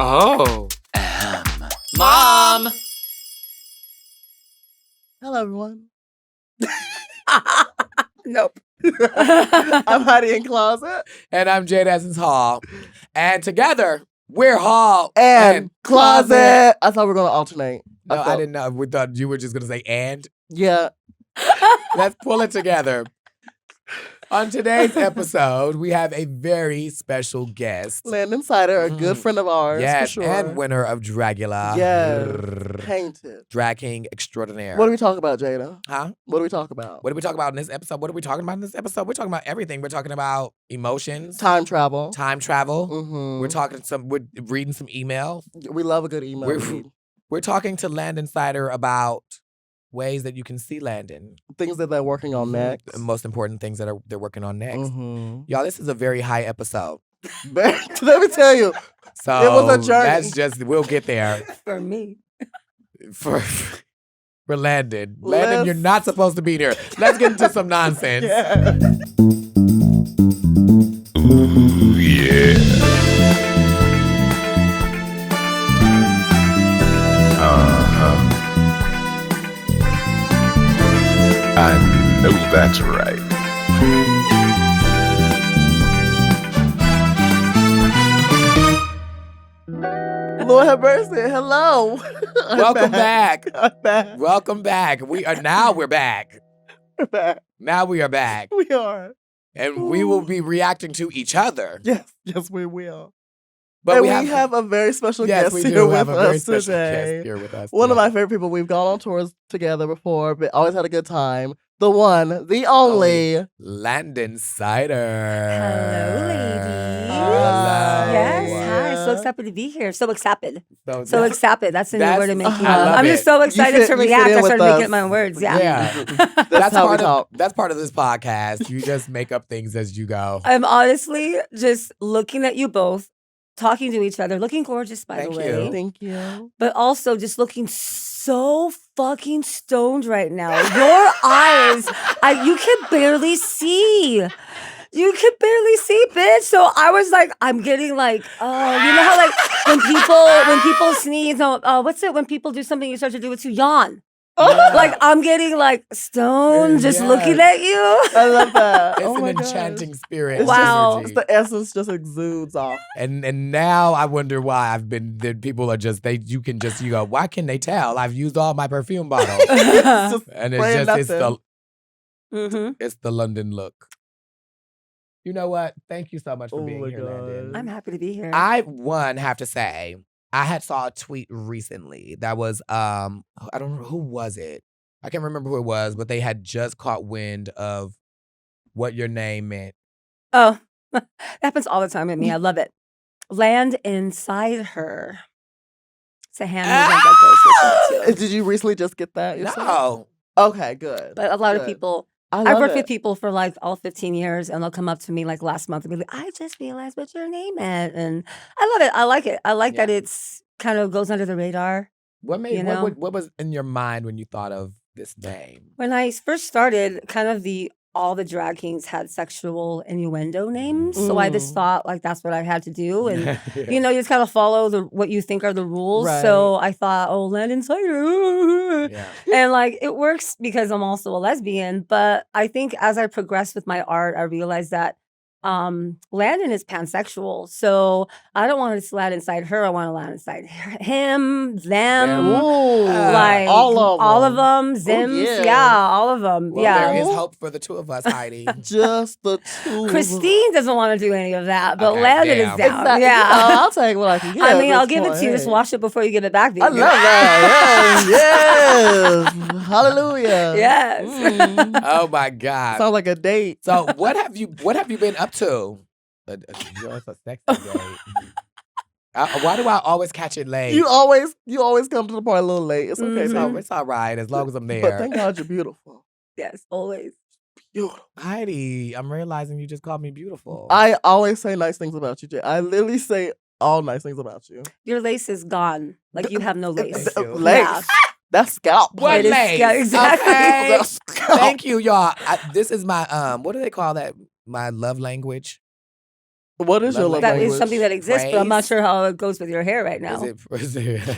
Oh. Mom! Hello, everyone. Nope. I'm Heidi in Closet. And I'm Jade Essence Hall. And together, we're Hall And Closet. I thought we were going to alternate. No, I didn't know. We thought you were just going to say and. Yeah. Let's pull it together. On today's episode, we have a very special guest. Landon Cider, a good friend of ours. Yes, for sure. and winner of Dragula. Yes. Painted. Drag King extraordinaire. What do we talk about, Jada? Huh? What do we talk about? What do we talk about in this episode? What are we talking about in this episode? We're talking about everything. We're talking about emotions. Time travel. Time travel. Mm-hmm. We're reading some email. We love a good email. We're talking to Landon Cider about ways that you can see Landon. Things that they're working on next. The most important things that they're working on next. Mm-hmm. Y'all, this is a very high episode. Let me tell you. So it was a journey. We'll get there. For me. For Landon. Landon, you're not supposed to be there. Let's get into some nonsense. Yeah. Ooh, yeah. I know that's right. Lord have mercy. Hello. Welcome back. I'm back. Welcome back. We're back. We're back. Now we are back. We are. And we will be reacting to each other. Yes, we will. But and we have a very special guest here with us today. One of my favorite people. We've gone on tours together before, but always had a good time. The one, the only, Landon Cider. Hello, ladies. Hello. Yes, hi. So excited to be here. So excited. So excited. That's the new word I'm making. I love I'm it. just so excited to react. I started making up my own words. Yeah. That's how we talk. That's part of this podcast. You just make up things as you go. I'm honestly just looking at you both, talking to each other, looking gorgeous, by the way. Thank you. But also just looking so fucking stoned right now. Your eyes, you can barely see. You can barely see, bitch. So I was like, I'm getting like, you know how like when people sneeze, what's it? When people do something, you start to do it to yawn. Yeah. Like I'm getting like stoned just looking at you. I love that. It's an enchanting spirit. Wow. It's the essence just exudes off. And now I wonder why people are just you go, why can they tell? I've used all my perfume bottles. And it's the London look. You know what? Thank you so much for being here, Landon. I'm happy to be here. I have to say, I had saw a tweet recently that was I don't know who was it. I can't remember who it was, but they had just caught wind of what your name meant. Oh, that happens all the time with me. I love it. Land inside her. It's a hand movement that goes with it too. Did you recently just get that yourself? No. Okay, good. But a lot of Good. people, I've I've worked with people for like all 15 years, and they'll come up to me like last month and be like, I just realized what your name is. And I love it. I like it. I like that it's kind of goes under the radar. What made You know? what was in your mind when you thought of this name? When I first started, kind of all the drag kings had sexual innuendo names. So I just thought like that's what I had to do. And you just kind of follow what you think are the rules. Right. So I thought, oh, Landon Cider. Yeah. And like it works because I'm also a lesbian. But I think as I progressed with my art, I realized that Landon is pansexual. So I don't want to land inside her. I want to land inside him, them, Ooh, like all of them, Zims, all of them. Well, yeah. there is hope for the two of us, Heidi. Just the two. Christine doesn't want to do any of that, but Okay, Landon damn. is down. Exactly. Yeah. I'll take what I can get. I mean, at I'll this give it point. to you. Just wash it before you give it back, baby. I love that. Yes. Hallelujah. Yes. Oh my God. Sounds like a date. So what have you been up to? You're so sexy, babe. Why do I always catch it late? You always come to the party a little late. It's okay. So it's all right as long as I'm there. But thank God you're beautiful. Yes, always. Beautiful. Heidi, I'm realizing you just called me beautiful. I always say nice things about you, Jay. I literally say all nice things about you. Your lace is gone. Like you have no lace. Thank you. Lace. Yeah. That's scalp. What It is- lace? yeah, exactly. Okay. That's scalp. Thank you, y'all. This is my what do they call that? My love language. What is your love language? That is something that exists, but I'm not sure how it goes with your hair right now. Is it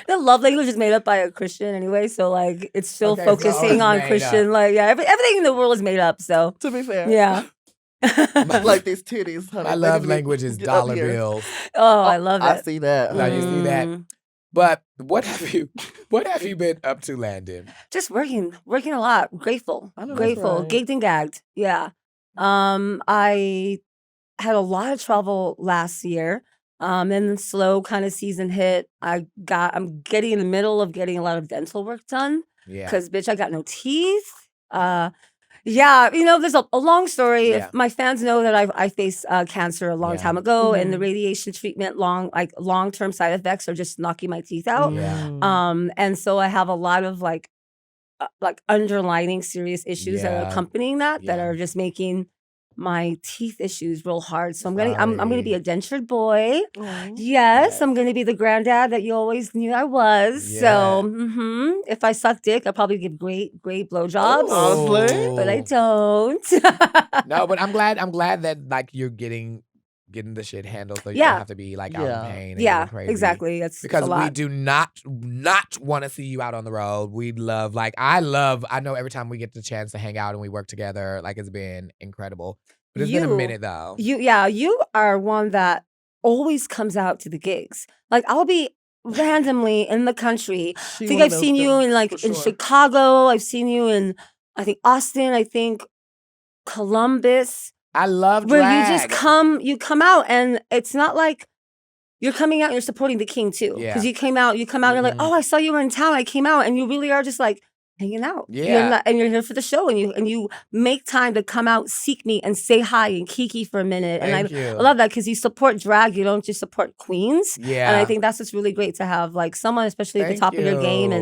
The love language is made up by a Christian anyway, so like it's still focusing on Christian. Like everything in the world is made up. So to be fair, yeah. Like these titties, honey. My love language is dollar bills. Oh, I love it. I see that. Now you see that. But what have you been up to, Landon? Just working a lot. Grateful, right. gigged and gagged. Yeah. I had a lot of travel last year. Then the slow kind of season hit. I'm getting in the middle of getting a lot of dental work done. Yeah. Because bitch, I got no teeth. Yeah, there's a long story. Yeah. If my fans know that I faced cancer a long time ago, and the radiation treatment, long-term side effects are just knocking my teeth out. Yeah. And so I have a lot of like underlining serious issues that are accompanying that are just making my teeth issues real hard. So I'm gonna be a dentured boy. Yes, I'm gonna be the granddad that you always knew I was. Yeah. So if I suck dick, I'll probably give great blowjobs. But I don't. No, but I'm glad that like you're getting the shit handled, so you don't have to be like out in pain. And getting crazy. Exactly. It's because a lot. we do not want to see you out on the road. We love, like, I know every time we get the chance to hang out and we work together, like it's been incredible. But it's been a minute though. You are one that always comes out to the gigs. Like I'll be randomly in the country. I think I've seen you in Chicago. I've seen you in I think Austin. I think Columbus. I love drag. Where you come out, and it's not like you're coming out and you're supporting the king too. Because you come out and you're like, oh, I saw you were in town. I came out, and you really are just like hanging out. Yeah. And you're here for the show, and you make time to come out, seek me, and say hi and kiki for a minute. And I love that because you support drag. You don't just support queens. Yeah. And I think that's what's really great to have like someone, especially at the top of your game,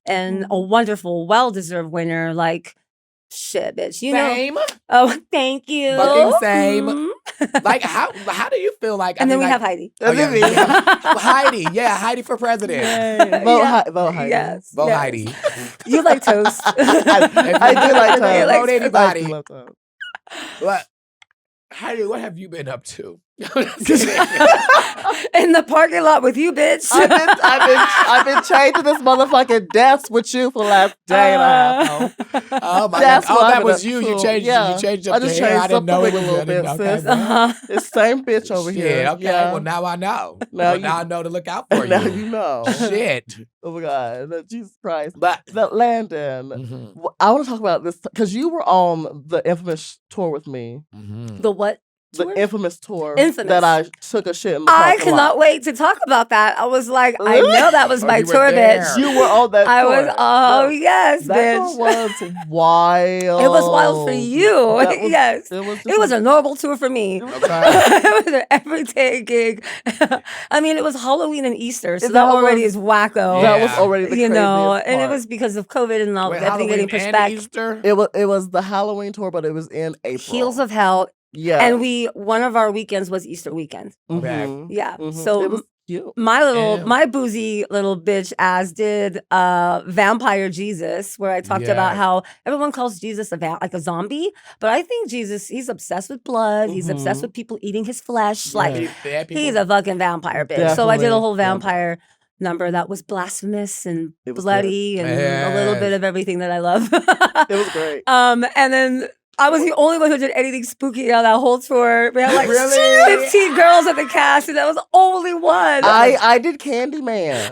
and a wonderful, well-deserved winner like. Shit, bitch. Same. Oh, thank you. Fucking same. Like, how do you feel like? And then we have Heidi. Heidi. Yeah, Heidi for president. Vote Heidi. Yes. Vote Heidi. You like toast. I do like toast. Vote anybody. But Heidi, what have you been up to? In the parking lot with you, bitch. I've been chained to this motherfucking desk with you for the last day and a half. Oh my God! Oh, that was you. You changed. Yeah. You changed I up just the hair. changed I didn't know it a little bit, sis. It's same bitch over here. Okay. Yeah. Well, now I know. Now I know to look out for you. Now you know. Shit. Oh my God! Jesus Christ! But Landon, I want to talk about this because you were on the infamous tour with me. The what? The infamous tour Infamous. that I took a shit in the I parking cannot lot. wait to talk about that. I was like, I know that was my tour, bitch. You were on that tour. Yes, that bitch. That was wild. It was wild for you. Yes. It was a normal tour for me. Okay. It was an everyday gig. I mean, it was Halloween and Easter, so that already is wacko. That was already the craziest part. And it was because of COVID and all everything getting pushed back. Easter? It was the Halloween tour, but it was in April. Heels of Hell. Yeah. And one of our weekends was Easter weekend. Okay. Yeah. So it was cute. My boozy little bitch ass did Vampire Jesus, where I talked about how everyone calls Jesus like a zombie, but I think Jesus, he's obsessed with blood. He's obsessed with people eating his flesh. Like he's a fucking vampire bitch. Definitely. So I did a whole vampire number that was blasphemous and bloody and a little bit of everything that I love. It was great. And then I was the only one who did anything spooky on that whole tour. We had like 15 girls at the cast, and that was the only one. I did Candyman.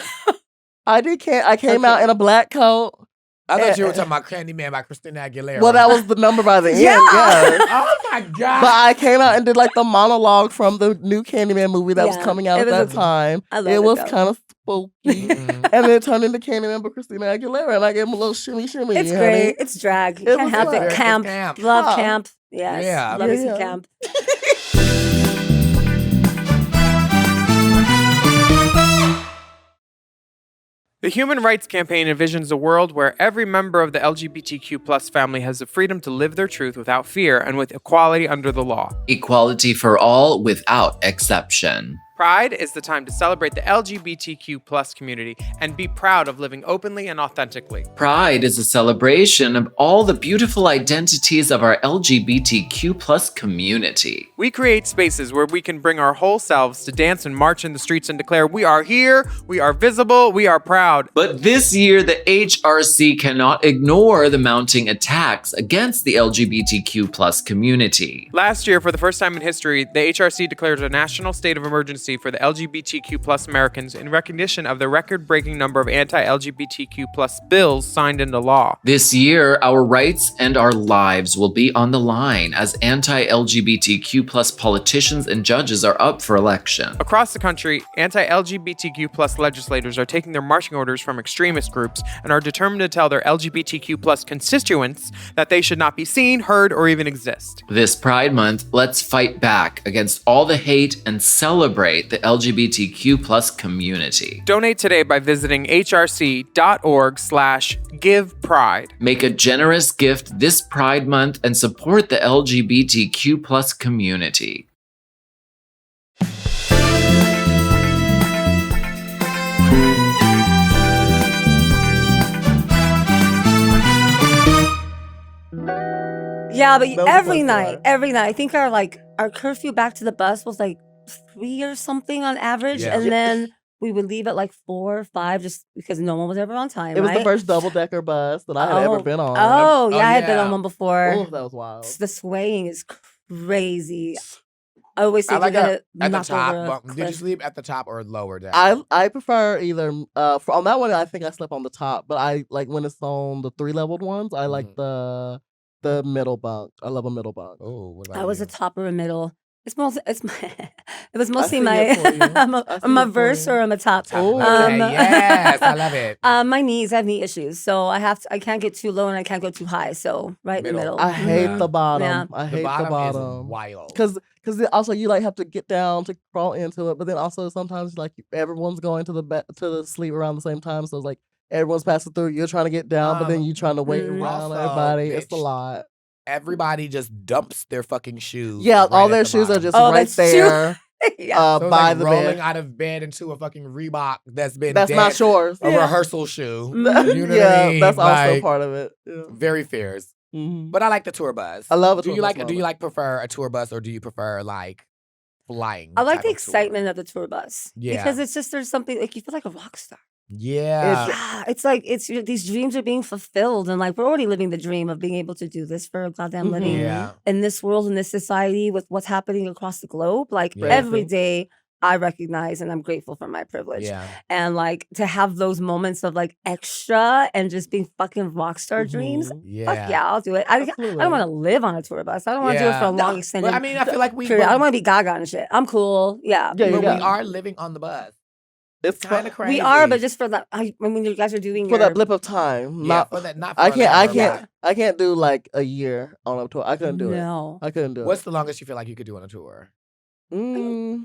I came out in a black coat. I thought you were talking about Candyman by Christina Aguilera. Well, that was the number by the end. Yeah. Oh my God. But I came out and did like the monologue from the new Candyman movie that was coming out at that time. It was kind of spooky. And then it turned into Candyman by Christina Aguilera, and I gave him a little shimmy. It's great. It's drag. You can't help it. Camp. Love camp. Yes. Yeah. Love it camp. The Human Rights Campaign envisions a world where every member of the LGBTQ+ family has the freedom to live their truth without fear and with equality under the law. Equality for all without exception. Pride is the time to celebrate the LGBTQ plus community and be proud of living openly and authentically. Pride is a celebration of all the beautiful identities of our LGBTQ plus community. We create spaces where we can bring our whole selves to dance and march in the streets and declare we are here, we are visible, we are proud. But this year, the HRC cannot ignore the mounting attacks against the LGBTQ plus community. Last year, for the first time in history, the HRC declared a national state of emergency for the LGBTQ plus Americans in recognition of the record-breaking number of anti-LGBTQ plus bills signed into law. This year, our rights and our lives will be on the line as anti-LGBTQ plus politicians and judges are up for election. Across the country, anti-LGBTQ plus legislators are taking their marching orders from extremist groups and are determined to tell their LGBTQ plus constituents that they should not be seen, heard, or even exist. This Pride Month, let's fight back against all the hate and celebrate the LGBTQ plus community. Donate today by visiting hrc.org/givepride. Make a generous gift this Pride Month and support the LGBTQ plus community. Yeah, but every night, I think our curfew back to the bus was like 3 or something on average, Yeah. and then we would leave at like 4 or 5 just because no one was ever on time. It was the right? first double-decker bus that I had ever been on. Oh, yeah, I had been yeah. on one before. Oh, that was wild. The swaying is crazy. I always I think like you're it gonna at the knock top. over a But did you cliff. sleep at the top or lower down? I prefer either on that one I think I slept on the top, but I like when it's on the 3-leveled ones, I like the middle bunk. I love a middle bunk. Oh, what I about was you? a top or a middle. It's mostly it was mostly see my it for you. I'm I see a it for verse you. or I'm a top. Oh, Okay, yes, I love it. My knees, I have knee issues, so I can't get too low and I can't go too high. So right in the Middle. middle. I hate Yeah. the bottom. Yeah. I The hate bottom the bottom. is wild. Because also you like have to get down to crawl into it, but then also sometimes like everyone's going to the sleep around the same time, so it's like everyone's passing through. You're trying to get down, but then you're trying to wait around Also, everybody. It's a bitch, lot. Everybody just dumps their fucking shoes. Yeah, right all at their the shoes are bottom. just Oh, right that's true. there Yeah. So it's by like the rolling bed. out of bed into a fucking Reebok that's been That's not dead, yours. a Yeah. rehearsal shoe. Mhm. You know yeah, what I mean? that's also Like, part of it. Yeah. very fierce. Mhm. But I like the tour bus. I love a Do tour you bus like? Do you like prefer a tour bus or do you prefer like flying? I like type the of tour? excitement of the tour bus. Yeah. Because it's just there's something like you feel like a rock star. Yeah. Yeah, it's like these dreams are being fulfilled, and like we're already living the dream of being able to do this for a goddamn living Yeah. in this world, in this society, with what's happening across the globe. Like Yeah. every day, I recognize and I'm grateful for my privilege, Yeah. and like to have those moments of like extra and just being fucking rock star dreams. Yeah. Fuck yeah, I'll do it. I don't want to live on a tour bus. I don't want to do it for a long extended. But I mean, I feel like we. period. I don't want to be Gaga and shit. I'm cool. Yeah. Yeah, But yeah. we are living on the bus. It's Kind of crazy. We are, but just for that. I mean, you guys are doing for your that blip of time. yeah, Not for that. Not. For I a can't. I longer can't. ride. I can't do like a year on a tour. I couldn't do it. No. I couldn't do What's the longest you feel like you could do on a tour? it.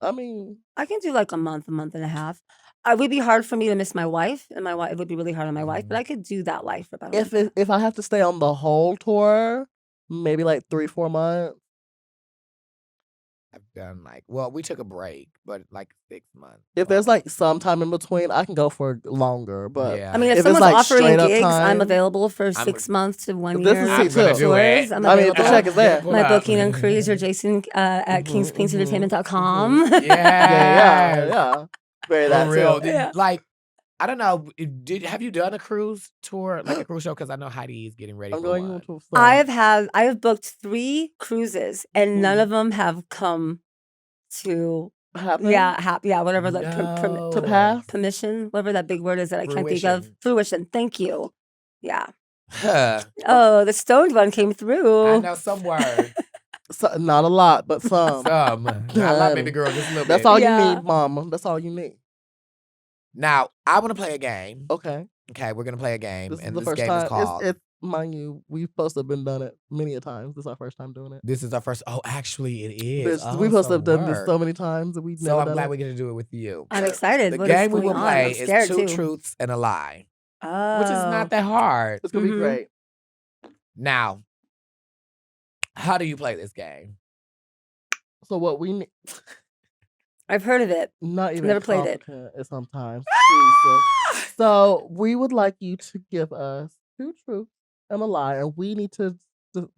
I mean, I can do like a month and a half. It would be hard for me to miss my wife, and my wife. It would be really hard on my wife, but I could do that life for about a month. if I have to stay on the whole tour, maybe like 3-4 months. I've done like. Well, we took a break, but like 6 months. If there's like some time in between, I can go for longer. But yeah. I mean, if If it's, someone's like, offering straight up gigs, I'm time, available for 6 months to 1 This year. is I'm too. gonna do it. tours. I'm I mean, the available. check is there. Pull My up. booking inquiries are Jason at kingsqueensentertainment.com. Yeah. Very that For real. too. Did- Yeah. Like, I don't know. Have you done a cruise tour, like a cruise show? Because I know Heidi's getting ready I'm for going one. into I have booked 3 cruises, and none of them have come to whatever the No. to pass. permission, whatever that big word is that I can't think of. Fruition. Thank you. Yeah. Huh. Oh, the stoned one came through. I know some words. So, not a lot, but some. Some. I love baby girl just a little That's bit. all Yeah. you need, mama. That's all you need. Now, I want to play a game. Okay. Okay, we're going to play a game. This is and the this first game time. is called. It's mind you, we've supposed to have been done it many a times. This is our first time doing it. This is our first. Oh, actually, it is. We're supposed to have done this word. so many times that we've So never I'm done glad it. we get to do it with you. I'm excited. The What is game we going will on? play I'm is scared 2 too. truths and a lie, Oh. which is not that hard. It's gonna be Mhm. great. Now, how do you play this game? So what we need? I've heard of it. Not even never played it. Sometimes. Jesus. So we would like you to give us 2 truths and a lie, and we need to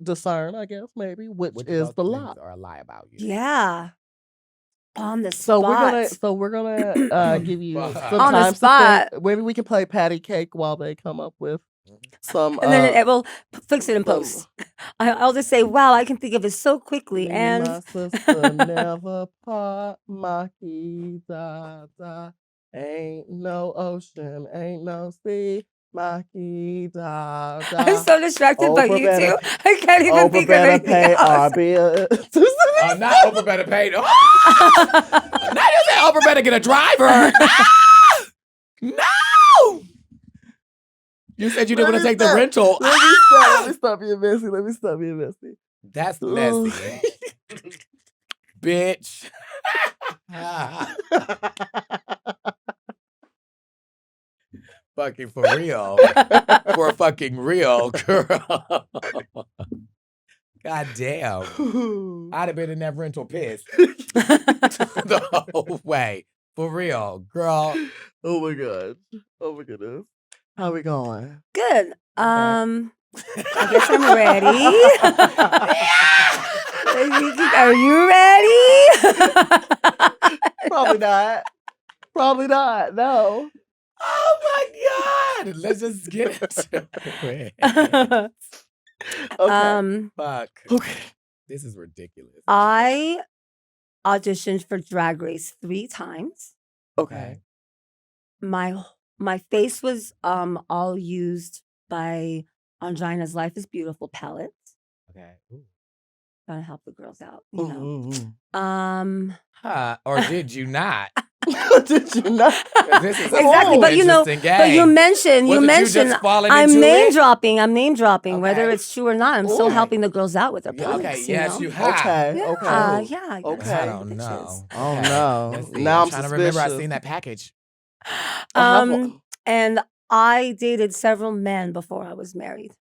discern, I guess, maybe which is the lie. Or a lie about you. Yeah. On the spot. So we're gonna give you some on the time spot. to think. Maybe we can play patty cake while they come up with some. And then it will fix it in post. I'll just say, wow, I can think of it so quickly. And my sister never part my key, da, da. Ain't no ocean, ain't no sea. My key, da, da. I'm so distracted by you two. I can't even think of anything else. Not Oprah better pay. Oh! Now you say Oprah better get a driver. No! You said you didn't want to take the rental. Let me stop being messy. That's messy. Bitch. Fucking for real. For fucking real, girl. God damn. I'd have been in that rental pissed. The whole way. For real, girl. Oh my God. Oh my goodness. How we going? Good. I guess I'm ready. Are you ready? Probably not. No. Oh my God. Let's just get into it. Okay. Fuck. Okay. This is ridiculous. I auditioned for Drag Race 3 times. Okay. My face was all used by Angina's Life is Beautiful palette. Okay. Ooh. Trying to help the girls out, you know. Or did you not? Did you not? This is exactly, but you know, game. but you mentioned I'm name dropping. Okay. Whether it's true or not. I'm still helping the girls out with their products. Okay, yes, you have. Okay, okay. Yeah. Okay. I don't know. Oh no. Now I'm trying to remember. I've seen that package. And I dated several men before I was married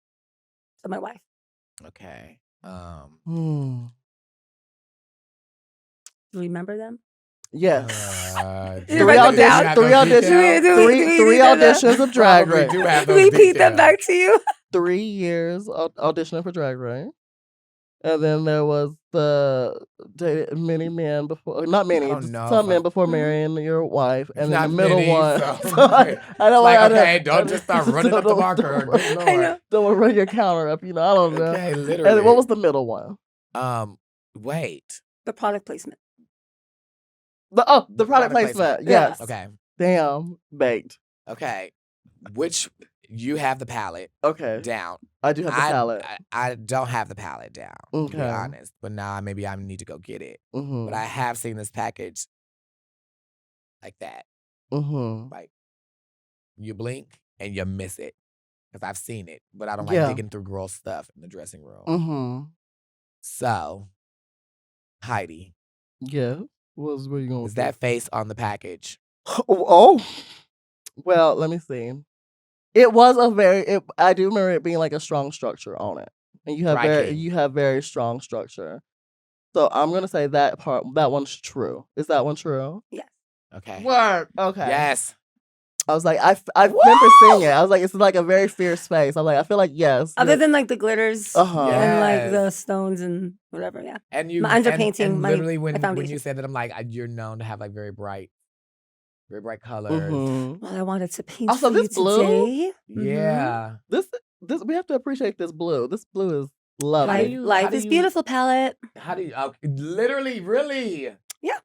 to my wife. Okay. Hmm. Do you remember them? Yes. Three auditions of Drag Race. Repeat that back to you. 3 years auditioning for Drag Race. And then there was dated many men before, not many, some men before marrying your wife, and then the middle one. Don't just start running up the marker. Don't run your counter up. I don't know. Okay, literally. And what was the middle one? Wait. The product placement. The product placement. Yes. Okay. Damn, baked. Okay. Which you have the palette. Okay. Down. I do have the palette. I don't have the palette down. Okay. To be honest, but now maybe I need to go get it. Mm-hmm. But I have seen this package like that. Mm-hmm. Like you blink and you miss it because I've seen it, but I don't like digging through girl stuff in the dressing room. Mm-hmm. So, Heidi. Yeah. Where you going? Is that face on the package? Oh. Well, let me see. It was I do remember it being like a strong structure on it. And you have very strong structure. So I'm gonna say that one's true. Is that one true? Yes. Okay. Word. Okay. Yes. I was like, I remember seeing it. I was like, it's like a very fierce face. I'm like, I feel like yes. Other than like the glitters and like the stones and whatever, yeah. And you my underpainting, and literally my when you said that, I'm like, you're known to have like very bright colors. Mm-hmm. Well, I wanted to paint also, for this you blue, today. Yeah. This we have to appreciate this blue. This blue is lovely. Life is beautiful palette. How do you literally really? Yeah.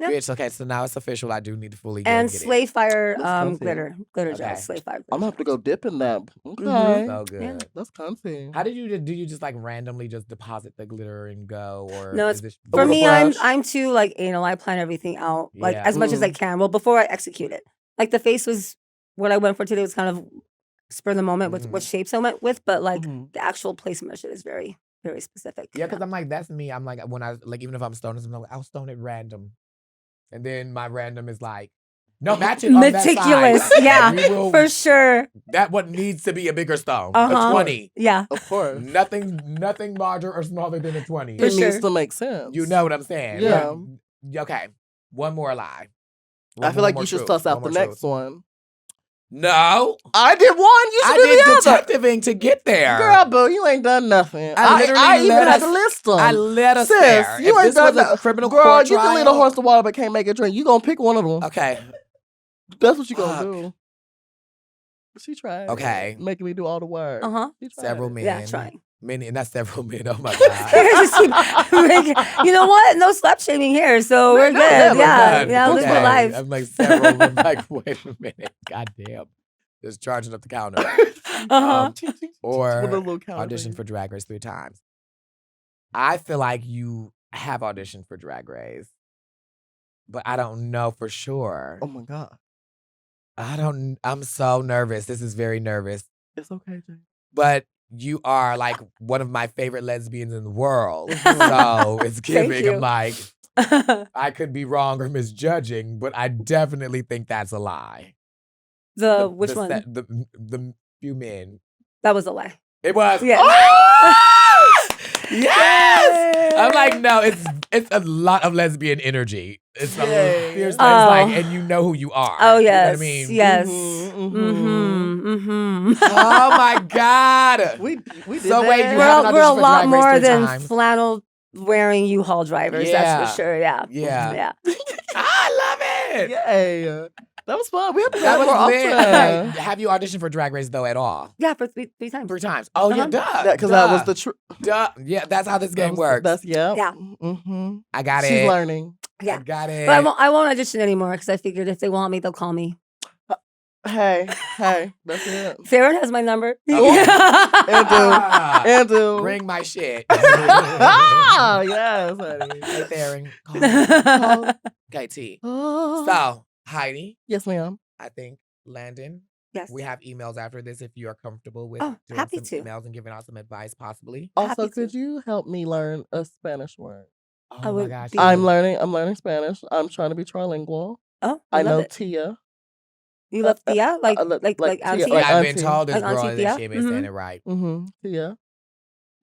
Bitch, okay, so now it's official. I do need to fully and get Slave Fire glitter Okay. gel, Slave Fire. I'm gonna have to go dip in that. Okay, So good. Yeah. That's comfy. How do you just like randomly just deposit the glitter and go, or No, is it for me, brush? I'm too like anal. I plan everything out like Yeah. as much as I can. Well, before I execute it, like the face was what I went for today was kind of spur of the moment with what shapes I went with, but like the actual placement of shit is very, very specific. Yeah, because I'm like, that's me. I'm like, when I like, even if I'm stoned, I'm like, I'll stone it random, and then my random is like, no, match it on meticulous. That side. Yeah, for sure. That one needs to be a bigger stone, Uh-huh. a 20. Yeah, Of course, Nothing larger or smaller than a 20. it needs to make sense. You know what I'm saying? Yeah. Okay. One more lie. I feel like you should suss out the next one. No. I did one. You should do I the other. did detectiving to get there. Girl, boo, you ain't done nothing. I even had to list them. I led us Sis, there. you If ain't this was done a criminal Girl, court you trial, can lead a horse to water but can't make it drink. You gonna pick one of them. Okay. That's what you gonna Fuck. do. She tried. Okay. Making me do all the work. Uh-huh. Several men. Yeah, trying. Many, not several men. Oh my God. You know what? No slut shaming here, so we're good. Yeah, live Okay. your life. I'm like several. I'm like, wait a minute. God damn. Just charging up the counter. Uh-huh. Or With a little counter audition thing. for Drag Race 3 times. I feel like you have auditioned for Drag Race, but I don't know for sure. Oh my God. I'm so nervous. This is very nervous. It's okay, Jay. But you are like one of my favorite lesbians in the world. So it's giving. you. I'm like, I could be wrong or misjudging, but I definitely think that's a lie. Which one? The few men. That was a lie. It was. Yes. Oh! Yes! I'm like, no, it's a lot of lesbian energy. It's a Yay. fierce. It's Oh. like, and you know who you are. Oh You know yes, what I mean? yes. Mhm, Mm-hmm. Oh my God. We did So that. wait, you We're haven't a auditioned for lot Drag Race more 3 than times. flannel wearing U-Haul drivers. Yeah. That's for sure. Yeah. Yeah. Yeah. I love it. Yay. That was fun. We have to do That that more was lit. often. Okay, have you auditioned for Drag Race though at all? Yeah. For three times. 3 times. Oh yeah, Uh-huh. duh. Because that was the truth. duh. Yeah, that's how this game works. That's yeah. Yeah. Mm-hmm. I got She's it. learning. I Yeah. got it. But I won't audition anymore because I figured if they want me, they'll call me. Hey, that's it. Farron has my number. Ah, Andrew. Bring my shit. Ah, yes, honey. Hey, Theron. Oh, Okay, T. oh. So, Heidi, Yes, ma'am. I think Landon, Yes. we have emails after this if you are comfortable with Oh, doing happy some to. emails and giving out some advice, possibly. Also, Happy to. could you help me learn a Spanish word? Oh I my would gosh. be- I'm learning Spanish. I'm trying to be trilingual. Oh, I love know it. Tia. You love Tia? Like like auntie? Tia, Yeah, like I've been auntie. told this Like girl Auntie that Thea? she ain't been saying it right. Mm-hmm. Tia.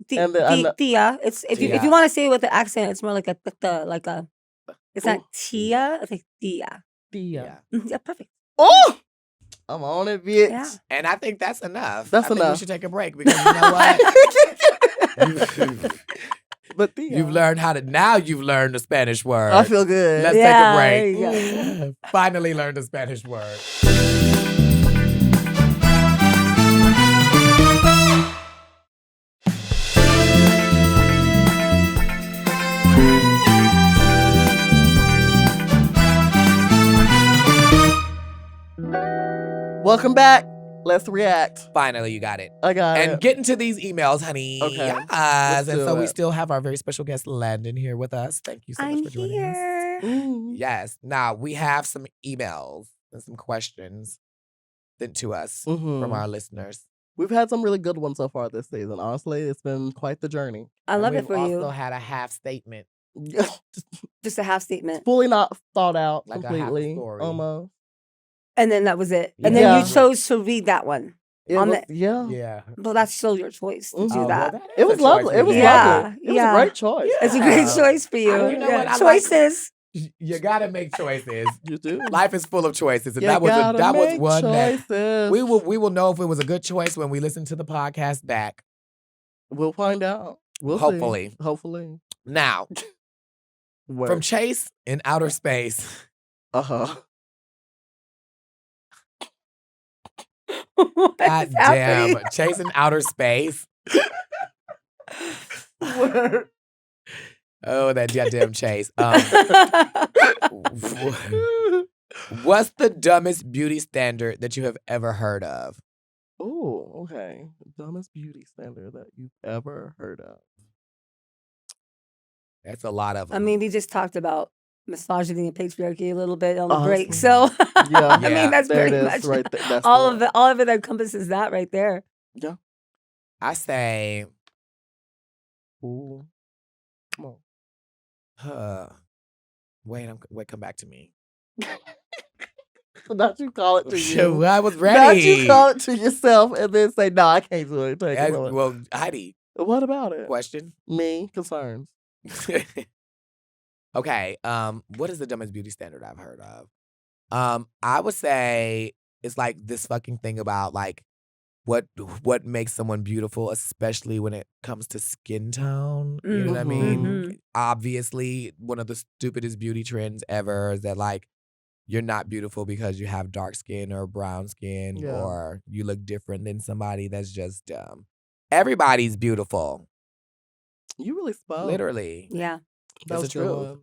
Tia. and then I know- Tia. It's if Tia. you want to say it with the accent, it's more like a it's not Ooh. Tia, it's like Tia. Tia. Yeah. Yeah, perfect. Oh! I'm on it, bitch. Yeah. And I think that's enough. That's I think we enough. should take a break because you know what? But Tia. You've learned you've learned the Spanish word. I feel good. Let's Yeah, take a there break. Finally learned the Spanish word. Welcome back. Let's react. Finally, you got it. I got And it. get into these emails, honey. Okay. Yes. Let's And do so we it. still have our very special guest, Landon, here with us. Thank you so I'm much for joining us. here. Mm. Yes. Now, we have some emails and some questions sent to us Mhm. from our listeners. We've had some really good ones so far this season. Honestly, it's been quite the journey. I And love it we've for also you. had a half statement. Just a half statement. Fully not thought out Like a half a completely. story. Almost. And then that was it. And then Yeah. you chose to read that one. It On was, the- yeah. Yeah. Well, that's still your choice to do Mhm. that. is It a was choice lovely. we It was made. Yeah. lovely. It was yeah. a great choice. It's a great Yeah. choice for you. You know what? I like- Choices. You gotta make choices. You do. Life is full of choices, and You that was gotta make one that choices. we will know if it was a good choice when we listen to the podcast back. We'll find out. We'll Hopefully. see. Hopefully. Now, from Chase in outer space. Uh-huh. What God is happening? damn, Chase in outer space. Oh, that goddamn Chase. What's the dumbest beauty standard that you have ever heard of? Oh, okay. Dumbest beauty standard that you've ever heard of. That's a lot of them. I mean, we just talked about misogyny and patriarchy a little bit on the Awesome. break. So, Yeah. I mean, that's There it pretty is, much right there. That's all the of it. All of it encompasses that right there. Yeah. I say, Ooh. Come on. wait, come back to me. Not you call it to you. I was Not ready. you call it to yourself and then say, no, I can't do it. Take it. Well, Heidi, What about it? question. Me? Concerns. Okay. What is the dumbest beauty standard I've heard of? I would say it's like this fucking thing about like what makes someone beautiful, especially when it comes to skin tone. You know what I mean? Mhm. Obviously, one of the stupidest beauty trends ever is that like you're not beautiful because you have dark skin or brown skin Yeah. or you look different than somebody. That's just dumb. Everybody's beautiful. You really spoke. Literally. Yeah. That It's was the truth. good.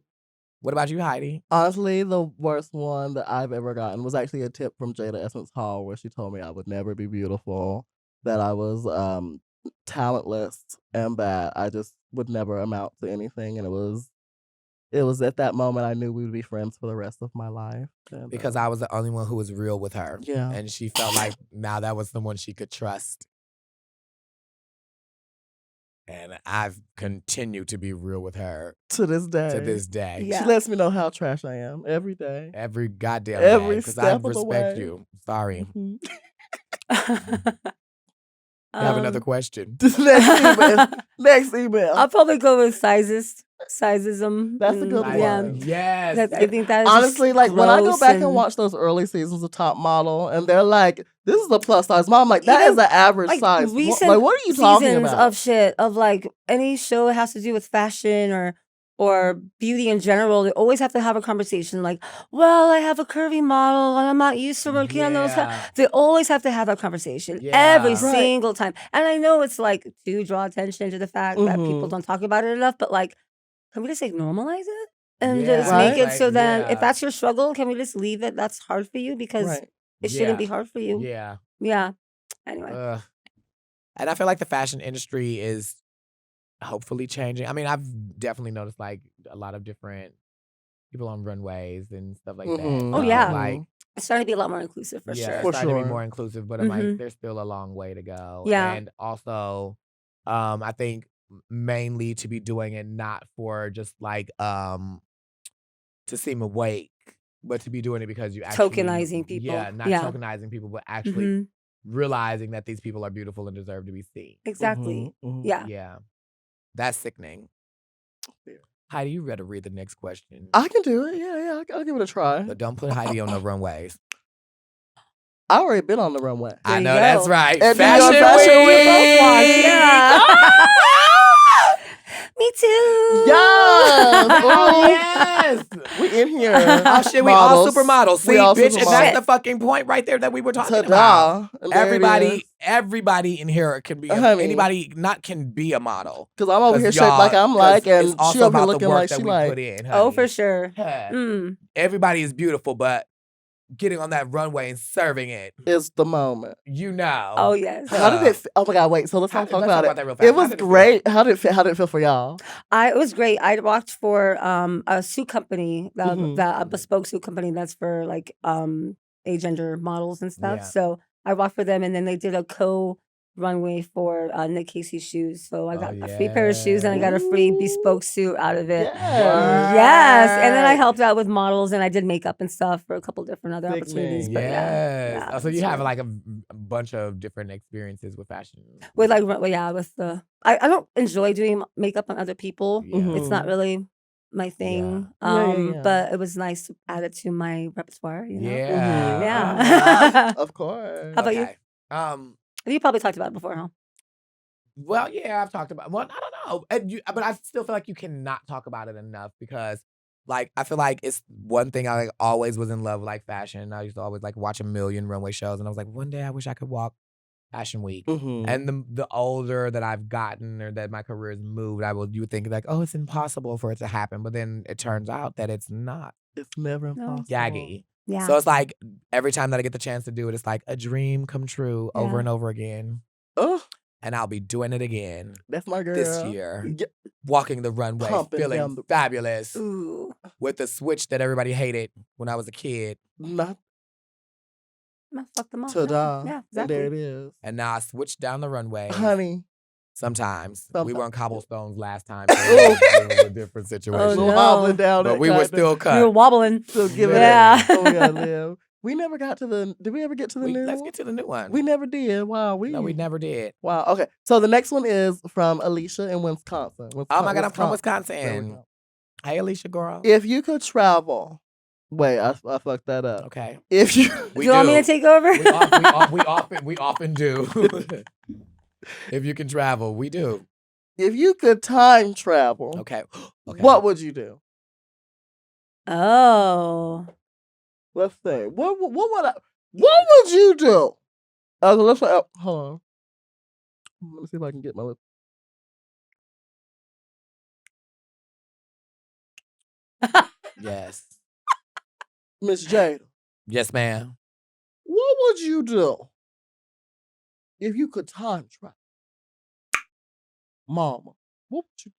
What about you, Heidi? Honestly, the worst one that I've ever gotten was actually a tip from Jada Essence Hall where she told me I would never be beautiful, that I was talentless and that I just would never amount to anything. And it was at that moment I knew we would be friends for the rest of my life. And, Because I was the only one who was real with her. Yeah. And she felt like now that was someone she could trust. And I've continued to be real with her to this day. to this day. Yeah. She lets me know how trash I am every day. Every goddamn Every day. Because I step of the respect way. you. Sorry. Mhm. I have another question. Next email. I'll probably go with sizism. That's a good Yeah. one. Yes. I think that is Honestly, just like when I go gross back and watch those early seasons of Top Model, and they're like, "This is a plus size mom." I'm like, that Even, is an average like, size. recent Like, what are you talking seasons about? of shit of like any show that has to do with fashion or beauty in general, they always have to have a conversation like, well, I have a curvy model and I'm not used to working on those. Yeah. They always have to have that conversation Yeah. every Right. single time. And I know it's like to draw attention to the fact that people don't talk about it enough, but like, can we just like normalize it? And just Yeah. make it Right. so that Yeah. if that's your struggle, can we just leave it? That's hard for you because Right. it shouldn't Yeah. be hard for you. Yeah. Yeah. Anyway. And I feel like the fashion industry is hopefully changing. I mean, I've definitely noticed like a lot of different people on runways and stuff like that. Mhm. Oh, yeah. Like, It's starting to be a lot more inclusive for yeah, sure. it's For starting to be sure. more inclusive, but I'm like, Mhm. there's still a long way to go. Yeah. And also, I think mainly to be doing it not for just like to seem awake, but to be doing it because you actually Tokenizing people. Yeah, not Yeah. tokenizing people, but actually Mhm. realizing that these people are beautiful and deserve to be seen. Exactly. Mhm. Yeah. Yeah. That's sickening. Yeah. Heidi, you better read the next question. I can do it. Yeah. I'll give it a try. But don't put Heidi on the runways. I already been on the runway. I you know go. that's right. And Fashion New York Fashion Week. Week. Yeah. Me too. Yes. Oh, Ooh. yes. We in here. Oh shit, we all Models. supermodels. See, We all bitch, and supermodels. that's the fucking point right there that we were talking about. Ta-da. And there it is. Everybody in here can be Honey. anybody not can be a model. Cause I'm over here 'Cause shaped like y'all- I'm 'cause like, it's and also she over here about the looking work like that she we like. put in. Oh, honey. for sure. Yeah. Mm. Everybody is beautiful, but getting on that runway and serving it, Is the moment. you know. Oh, yes. How did it? Oh my God! Wait. So let's talk about it. that real fast. It was great. How did it feel? How did it feel for y'all? It was great. I worked for a suit company, Mhm. a bespoke suit company that's for like agender models and stuff. Yeah. So I worked for them, and then they did a runway for Nick Casey's shoes. So I Oh, got a free pair of shoes, and I got a free bespoke suit out of it. Yes. Yes, and then I helped out with models, and I did makeup and stuff for a couple different other Big opportunities. name. But Yes. yeah, Oh, so it's you have great. like a bunch of different experiences with fashion. With like, with the, I don't enjoy doing makeup on other people. Yeah. It's not really my thing. Yeah. But it was nice to add it to my repertoire. You know? Yeah. Yeah. Of course. How about you? Okay. You probably talked about it before, huh? Well, yeah, I've talked about. Well, I don't know, but I still feel like you cannot talk about it enough because, like, I feel like it's one thing I like always was in love with, like fashion. I used to always like watch a million runway shows, and I was like, one day I wish I could walk Fashion Week. Mhm. And the older that I've gotten or that my career has moved, you would think like, oh, it's impossible for it to happen, but then it turns out that it's not. It's never impossible. Gaggy. Yeah. So it's like every time that I get the chance to do it, it's like a dream come true over Yeah. and over again. Oh, And I'll be doing it again that's my girl. this year. Yeah. Walking the runway, Pumping feeling down the- fabulous Ooh. with the switch that everybody hated when I was a kid. Not Man, fuck them up. ta-da. Yeah, And there it exactly. is. And now I switched down the runway. Honey. Sometimes. We were on cobblestones last time. Ooh. So it was a different situation. Oh, We're no. wobbling down But that we were kinda- still You were cut. wobbling. Still giving Yeah. it. Oh, we gotta live. We never got to the. Did we ever get to the new? Let's one? get to the new one. We never did. Wow. No, we never did. Wow. Okay. So the next one is from Alicia in Wisconsin. Oh my God, I'm from There we Wisconsin. go. Hey, Alicia, girl. If you could travel, wait, I fucked that up. Okay. If you, Do you want me to take over? We often do. If you can travel, we do. if you could time travel, Okay. Okay. what would you do? Oh. Let's see. What would you do? Let's hold on. Let me see if I can get my lip. Yes. Miss Jada, Yes, ma'am. what would you do if you could time travel? Mama, what would you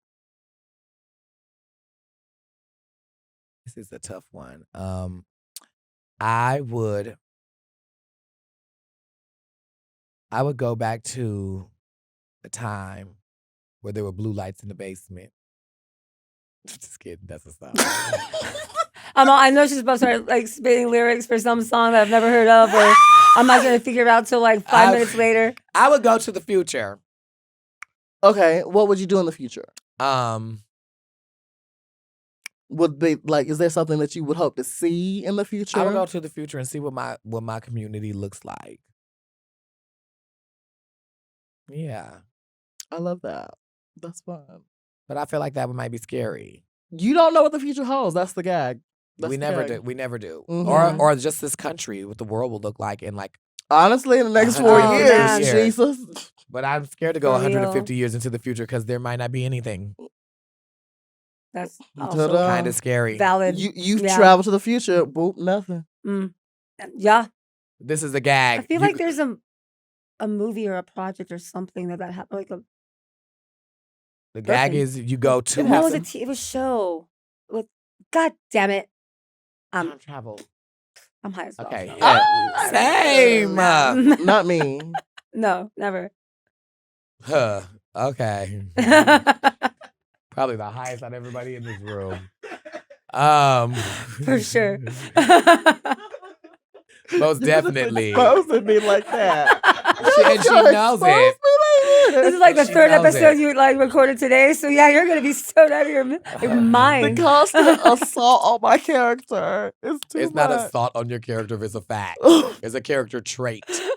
This is a tough one. I would go back to the time where there were blue lights in the basement. Just kidding. That's a song. I know she's about to start like spitting lyrics for some song that I've never heard of, or I'm not gonna figure it out till like 5 minutes later. I would go to the future. Okay, what would you do in the future? Would be like, is there something that you would hope to see in the future? I would go to the future and see what my community looks like. Yeah. I love that. That's fun. But I feel like that might be scary. You don't know what the future holds. That's the gag. We never do. We never do. Mhm. Or just this country, what the world will look like in like. Honestly, in the next 4 Oh, years, man. Jesus. But I'm scared to go For 150 years into the future because there might not be anything. That's Ta-da. also Kind of scary. valid. You Yeah. travel to the future, boop, nothing. Yeah. This is a gag. I feel like there's a movie or a project or something that happened. Like the gag is you go to. what was it? It was a show. With God damn it. Time travel. I'm high as well. Okay. so- Yeah. Same. Not me. No, never. Huh. Okay. Probably the highest out of everybody in this room. For sure. Most definitely. Exposing me like that. And she knows it. This is like the She third knows episode it. you like recorded today, so yeah, you're gonna be stoned out of your The mind. constant assault on my character is too It's much. not a thought on your character if it's a fact. Thank It's a character trait. you.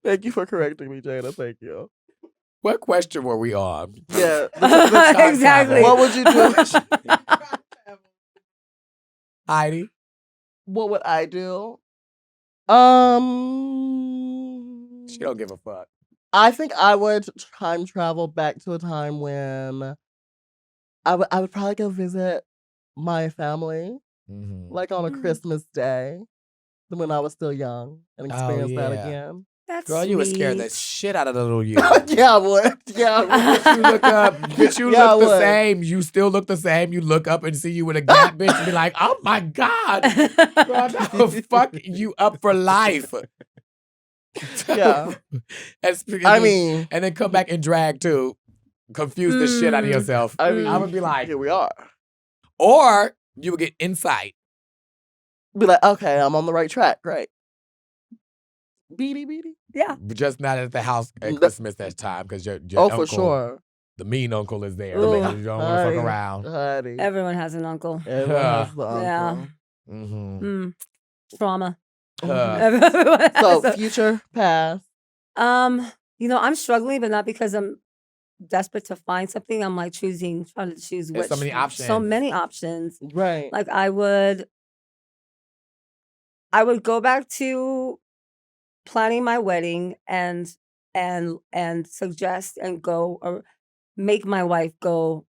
Thank you for correcting me, Jada. Thank you. What question were we on? Yeah. time Exactly. What would you do? Heidi? What would I do? She don't give a fuck. I think I would time travel back to a time when I would probably go visit my family, Mhm. like on a Christmas day, when I was still young, and experience that yeah. again. That's Girl, you would scare the sweet. shit out of the little you. Yeah, I would. Yeah, I would. You look up, bitch, you Yeah, I look the would. same. You still look the same. You look up and see you with a gap, bitch, and be like, oh my God. Girl, that will fuck you up for life. Yeah. I mean, and then come back and drag too. Confuse the shit out of yourself. I mean, I would be like, here we are. or you would get insight. Be like, okay, I'm on the right track. Great. Beady. Yeah. But just not at the house at No. Christmas that time because your Oh, uncle, for sure. the mean uncle is there. Ooh. You don't want to fuck around. Honey. Everyone has an uncle. Everyone has the uncle. Yeah. Mm-hmm. Trauma. Uh, Everyone has So a- future, past. I'm struggling, but not because I'm desperate to find something. I'm like trying to choose There's which. so many So options. many options. Right. Like I would go back to planning my wedding and suggest and go or make my wife go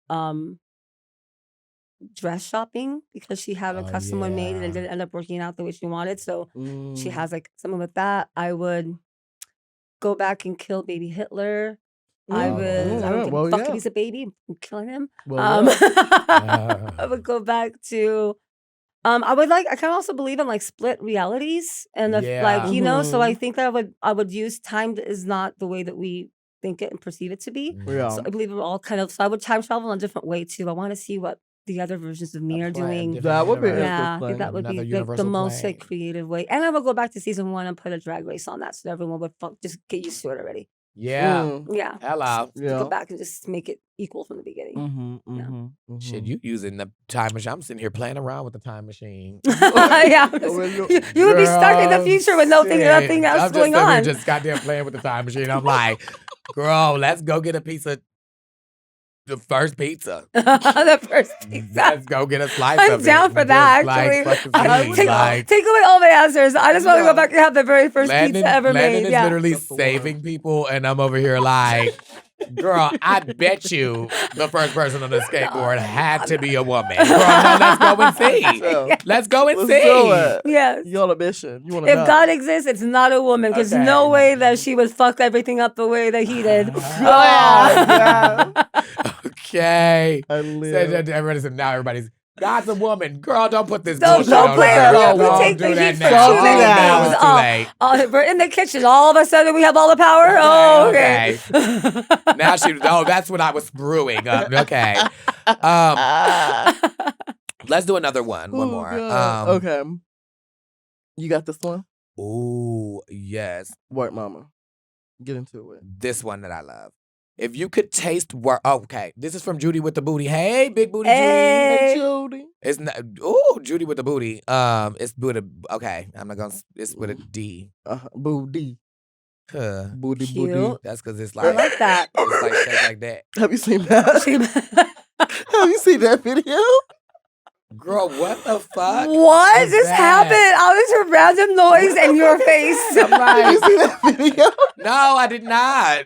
dress shopping because she had a Oh, custom one made and it yeah. didn't end up working out the way she wanted. So she Mm. has like something with that. I would go back and kill baby Hitler. I Oh, would yeah, give well, a fuck yeah. if he's a baby. I'm killing him. Well, yeah. I would go back to I would I kind of also believe in like split realities and if, like Yeah. so I think that I would use time is not the way that we think it and perceive it to be. Yeah. So I believe we're all kind of so I would time travel in a different way too. I want to see what the other versions of me are doing. That would be Yeah, I think interesting. that would be Another the universal most plane. creative way. And I would go back to season 1 and put a drag race on that so everyone would just get used to it already. Yeah. Yeah. Hello. Yeah. Go back and just make it equal from the beginning. Shit, you using the time machine. I'm sitting here playing around with the time machine. Yeah. You would be stuck in the future with nothing else going on. I'm just goddamn playing with the time machine. I'm like, girl, let's go get a piece of the first pizza. The first pizza. Let's go get a slice I'm of it. down for that, Like, actually. fucking Take away all my answers. I just want to go back and have the very first pizza ever Landon made. is Yeah. literally saving people, and I'm over here like, girl, I bet you the first person on the skateboard had to be a woman. Girl, no, let's go and see. Let's go and see. Do it. Yes. You're on a mission. You want to If know. God exists, it's not a woman. Because Okay. no way that she would fuck everything up the way that he did. yeah. Okay. I live. Everybody said, now everybody's, God's a woman. Girl, don't put this Don't bullshit on play her. with Don't it. We take do the that heat for now. too many Now things. it's too late. We're in the kitchen. All of a sudden, we have all the power. Oh, okay. Now that's what I was brewing up. Okay. Let's do another one. One more. God. Okay. You got this one? Ooh, yes. Work, mama. Get into it. This one that I love. If you could taste work. Oh, okay. This is from Judy with the booty. Hey, big booty Hey. Judy. Judy. It's not. Ooh, Judy with the booty. It's with a. Okay, I'm not gonna. It's with a D. Booty. Huh. Booty, Cute. booty. That's because it's I like. like that. It's like shaped like that. Have you seen that? Have you seen that video? Girl, what the fuck? What is just that? happened? All this random noise in your face. I'm Have you like, seen that video? no, I did not.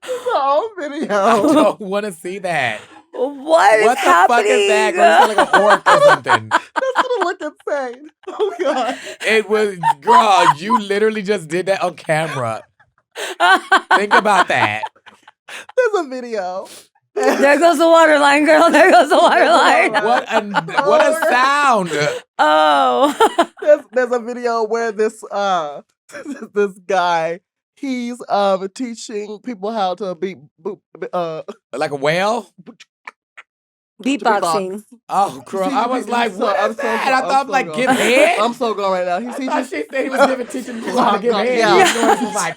It's an old video. I don't want to see that. What is What the happening? fuck is that? Girl, it's like an orc or something. That's gonna look insane. Oh god. It was, girl, you literally just did that on camera. Think about that. There's a video. There goes the water line, girl. There goes the water line. What a sound. Oh. There's a video where this this guy, he's teaching people how to beat Like a whale? Beatboxing. Oh, girl. I was like, what is that? I thought, I'm so like, gone. give head? I'm so gone right now. He's I thought teaching. she said he was teaching people how to give head. Yeah. He was like,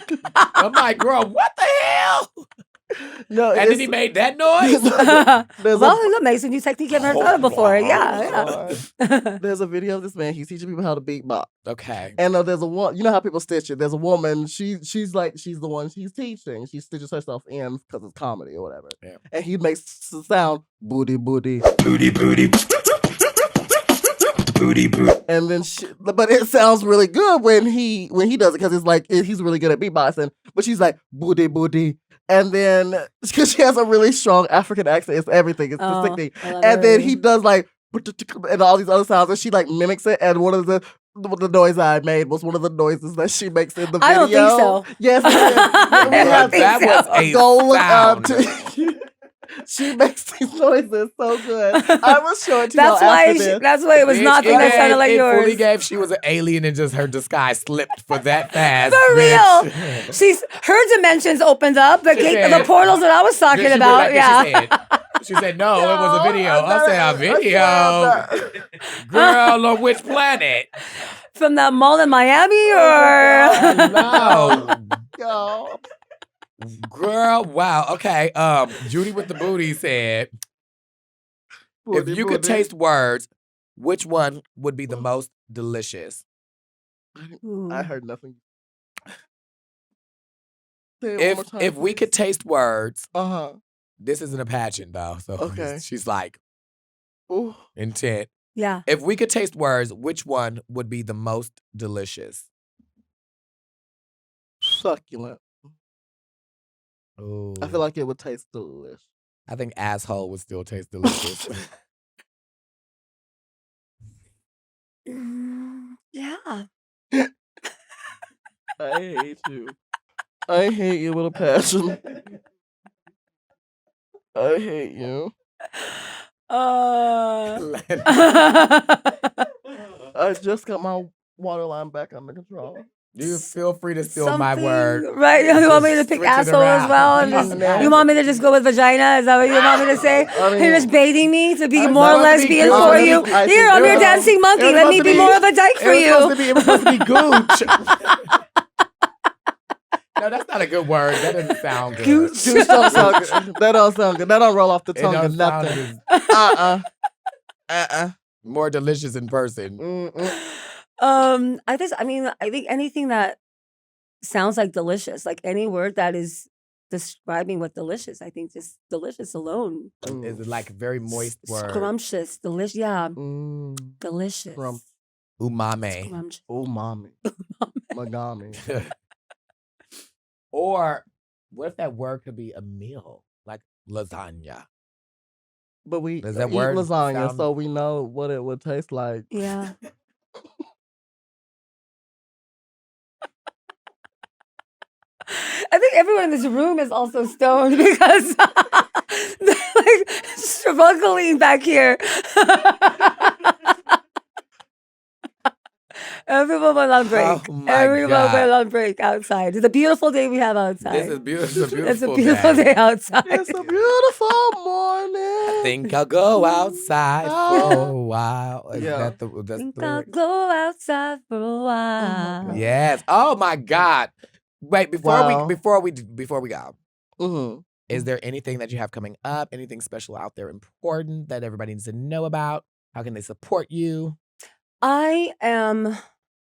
I'm like, girl, what the hell? No, And then he made that noise? There's Well, it's amazing new technique I've never thought of before. Yeah. There's a video of this man. He's teaching people how to beatbox. Okay. And there's a one. You know how people stitch it. There's a woman. She's the one she's teaching. She stitches herself in because it's comedy or whatever. Yeah. And he makes the sound booty booty Booty, booty. Booty, booty. and then but it sounds really good when he does it because it's like he's really good at beatboxing. But she's like booty booty. And then, because she has a really strong African accent, it's everything. It's the sickening. And then he does like, and all these other sounds, and she like mimics it. And one of the noise I made was one of the noises that she makes in the video. I don't think so. Yes, it is. I don't think That was so. a Go look up. sound. She makes these noises so good. I will show it to That's y'all why. after this. That's why it was Bitch, nothing that sounded like it yours. fully gave she was an alien and just her disguise slipped for that fast. For bitch. real. Her dimensions opened up. The said- the portals that I was talking She about. She said, no, it was a video. I said, a video? Girl, on which planet? From that mall in Miami, or No. Yo. Girl, wow. Okay. Judy with the booty said, if you could taste words, which one would be the most delicious? I heard nothing. Say it one more time, If we could taste words, Uh-huh. this isn't a pageant though. So Okay. she's like Ooh. intent. yeah. If we could taste words, which one would be the most delicious? Succulent. Ooh. I feel like it would taste delicious. I think asshole would still taste delicious. Yeah. I hate you. I hate you with a passion. I hate you. I just got my water line back under control. You feel free to steal my word. Right? You want me to pick Switch it asshole as around. well? And just, you want me to just go with vagina? Is that what you want me to say? I mean, You're just baiting me to be I'm more supposed to be lesbian good. for I'm you. supposed to be- Here, I'm your it was- dancing monkey. it was Let me supposed to be be- more of a dyke for It you. was supposed to be gooch. No, that's not a good word. That doesn't sound good. Gooch don't sound good. That don't sound good. That don't roll off the It tongue or don't sound nothing. as more delicious in person. I think anything that sounds like delicious, like any word that is describing what delicious, I think just delicious alone. Is it like a very moist word? Scrumptious, delicious, yeah. Delicious. Umami. Scrumptious. Umami. Magami. Or what if that word could be a meal, like lasagna? But we Does that eat word lasagna, sound- so we know what it would taste like. Yeah. I think everyone in this room is also stoned because they're like struggling back here. Everyone went on break. Oh my Everyone God. went on break outside. It's a beautiful day we have outside. This is beautiful. It's a beautiful day outside. It's a beautiful morning. I think I'll go outside for a while. Is Yeah. that that's Think the I'll word? go outside for a while. God. Yes. Oh my God. Wait, Wow. before we go, Mm-hmm. is there anything that you have coming up? Anything special out there important that everybody needs to know about? How can they support you? I am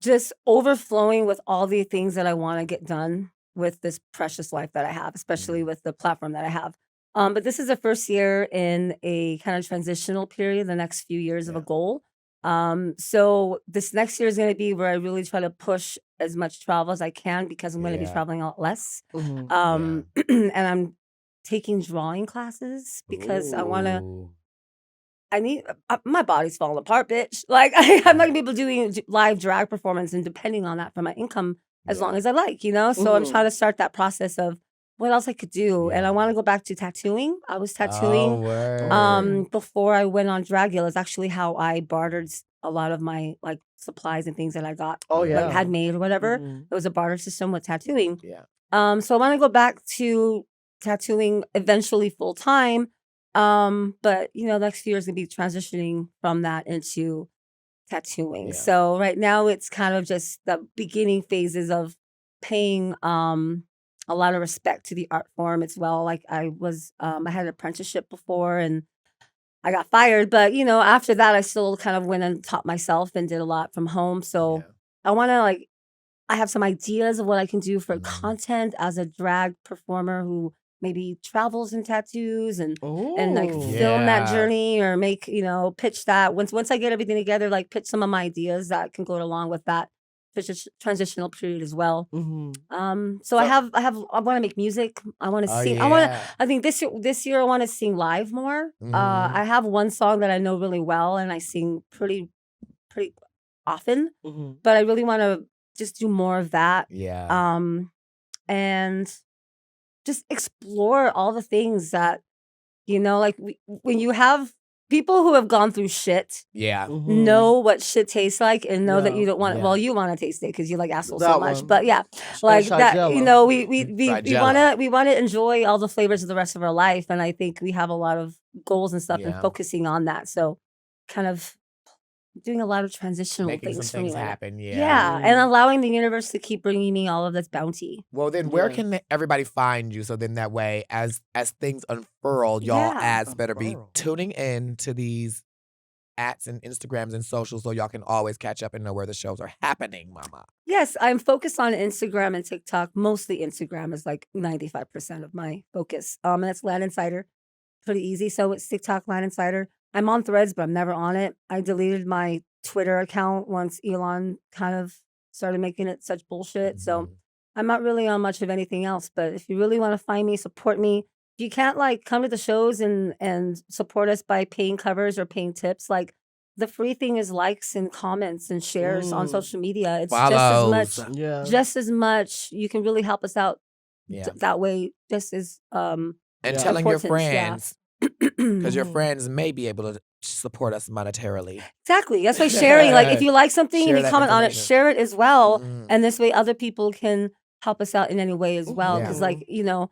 just overflowing with all the things that I want to get done with this precious life that I have, especially with the platform that I have. But this is the first year in a kind of transitional period, the next few years of a goal. So this next year is going to be where I really try to push as much travel as I can because I'm going to be Yeah. traveling a lot less. Mm-hmm. And I'm taking drawing classes because I want to. Ooh. I need my body's falling apart, bitch. Like I'm not gonna be able to do live drag performance and depending on that for my income as long as I like, you know. So I'm Mhm. trying to start that process of what else I could do, and I Yeah. want to go back to tattooing. I was Oh, tattooing word. before I went on Dragula. It's actually how I bartered a lot of my like supplies and things that I got, Oh, like yeah. handmade or whatever. Mhm. It was a barter system with tattooing. Yeah. So I want to go back to tattooing eventually full time. But you know, next few years gonna be transitioning from that into tattooing. Yeah. So right now it's kind of just the beginning phases of paying a lot of respect to the art form as well. Like I had an apprenticeship before and I got fired, but you know, after that I still kind of went and taught myself and did a lot from home. So I wanna I have some ideas of what I can do for content as a drag performer who maybe travels in tattoos and like Ooh. film that Yeah. journey or make, you know, pitch that. Once I get everything together, like pitch some of my ideas that can go along with that transitional period as well. Mhm. So I want to make music. I want to Oh, sing. yeah. I think this year I want to sing live more. Mhm. I have one song that I know really well and I sing pretty often, Mhm. but I really want to just do more of that. Yeah. And just explore all the things that, you know, like when you have people who have gone through shit, Yeah. Mhm. know what shit tastes like and know that Yeah. you don't want Yeah. well, you want to taste it because you like assholes so That much. one. But yeah, And like that, you Shigella. know, we Fragella. want to enjoy all the flavors of the rest of our life. And I think we have a lot of goals and stuff and Yeah. focusing on that. So kind of doing a lot of transitional Making some things for me things right now. happen. Yeah. Yeah, and allowing the universe to keep bringing me all of this bounty. Well, then where Yeah. can everybody find you? So then that way, as things unfurl, y'all Yeah. ads better be Unfurl. tuning in to these ats and Instagrams and socials so y'all can always catch up and know where the shows are happening, mama. Yes, I'm focused on Instagram and TikTok. Mostly Instagram is like 95% of my focus. And that's Landon Cider. Pretty easy. So it's TikTok, Landon Cider. I'm on Threads, but I'm never on it. I deleted my Twitter account once Elon kind of started making it such bullshit. So Mhm. I'm not really on much of anything else. But if you really want to find me, support me. If you can't like come to the shows and support us by paying covers or paying tips, like the free thing is likes and comments and shares on Mm. social media. It's Follows. Yeah. just as much. You can really help us out Yeah. that way. Just as And Yeah. telling your importance, yeah. friends, because your Mhm. friends may be able to support us monetarily. Exactly. That's why sharing, like if you like something Share and you that comment on it, information. share it as well. Mhm. And this way other people can help us out in any way as well. Because Yeah. like, you know,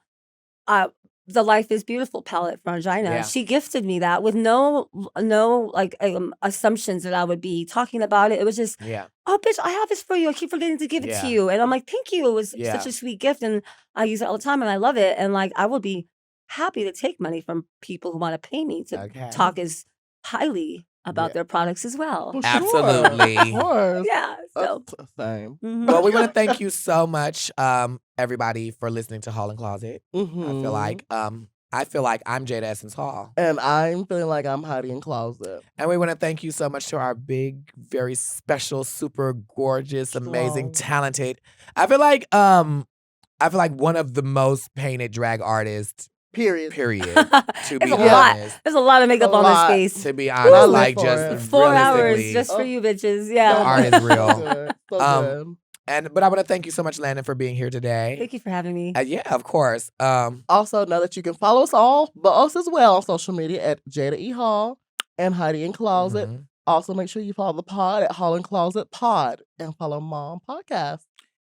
the Life is Beautiful palette from Regina. Yeah. She gifted me that with no like assumptions that I would be talking about it. It was just, Yeah. oh, bitch, I have this for you. I keep forgetting to give it Yeah. to you. And I'm like, thank you. It was Yeah. such a sweet gift. And I use it all the time and I love it. And like, I would be happy to take money from people who want to pay me to Okay. talk as highly about Yeah. their products as well. For Absolutely. Sure. Of course. Yeah. So, Same. mhm. Well, we want to thank you so much, everybody, for listening to Hall and Closet. Mhm. I feel like I'm Jada Essence Hall. And I'm feeling like I'm hiding in closet. And we want to thank you so much to our big, very special, super gorgeous, amazing, Strong. talented. I feel like one of the most painted drag artists, Period. period. To be It's a lot. honest. There's a lot of makeup A on lot. this face. To be I honest, live like for just it. 4 hours realistically. just for Oh. you bitches. The Yeah. art is real. So good. So good. But I want to thank you so much, Landon, for being here today. Thank you for having me. Yeah, of course. Also, know that you can follow us all, but us as well on social media at Jada E. Hall and Heidi in Closet. mhm. Also, make sure you follow the pod at Hall and Closet Pod and follow Mom Podcast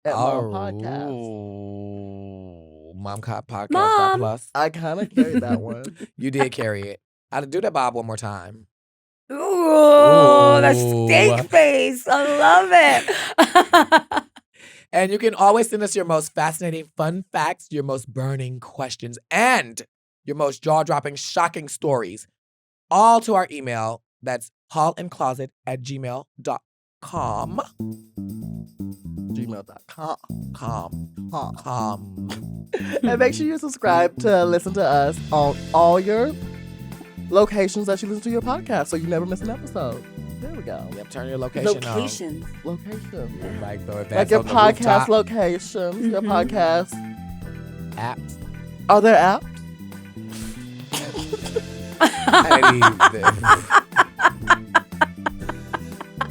at Mom Podcast. Oh, Mom Cop Podcast Mom. Plus. I kind of carried that one. You did carry it. I'll do that, Bob, one more time. Ooh, that Ooh. steak face. I love it. And you can always send us your most fascinating fun facts, your most burning questions, and your most jaw-dropping, shocking stories, all to our email. That's hallandcloset@gmail.com. Gmail.com. Com. And make sure you subscribe to listen to us on all your locations that you listen to your podcast so you never miss an episode. There we go. Yep, turn your location Locations. Location. on. Like, though, if Like that's your on the podcast rooftop, locations, your Mhm. podcast. apps. Are there apps? Heidi.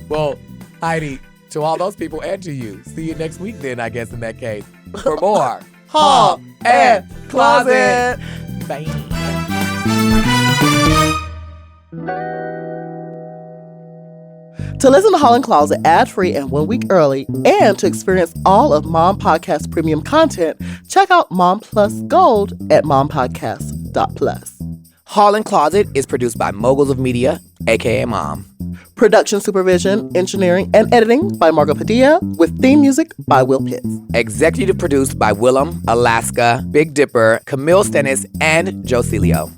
Well, Heidi, to all those people and to you, see you next week then, I guess, in that case, for more Hall and Closet. Bye. To listen to Hall and Closet ad-free and 1 week early, and to experience all of Mom Podcast premium content, check out Mom Plus Gold at mompodcast.plus. Hall and Closet is produced by Moguls of Media, aka Mom. Production supervision, engineering, and editing by Margo Padilla, with theme music by Will Pitts. Executive produced by Willem, Alaska, Big Dipper, Camille Stennis, and Joe Celio.